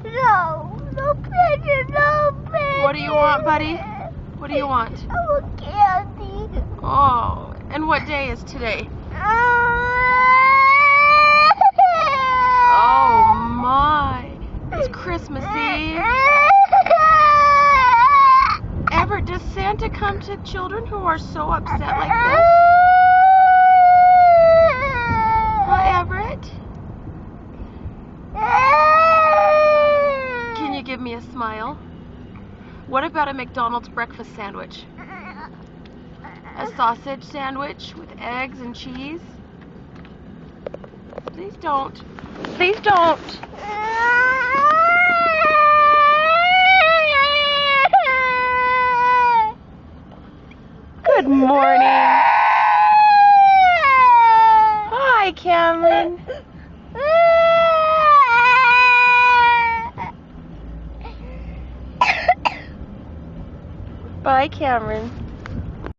No, no present, no present. What do you want, buddy? What do you want? I want candy. Oh, and what day is today? Oh my, it's Christmas Eve. Everett, does Santa come to children who are so upset like this? Huh, Everett? Can you give me a smile? What about a McDonald's breakfast sandwich? A sausage sandwich with eggs and cheese? Please don't. Please don't. Good morning. Hi, Cameron. Bye, Cameron.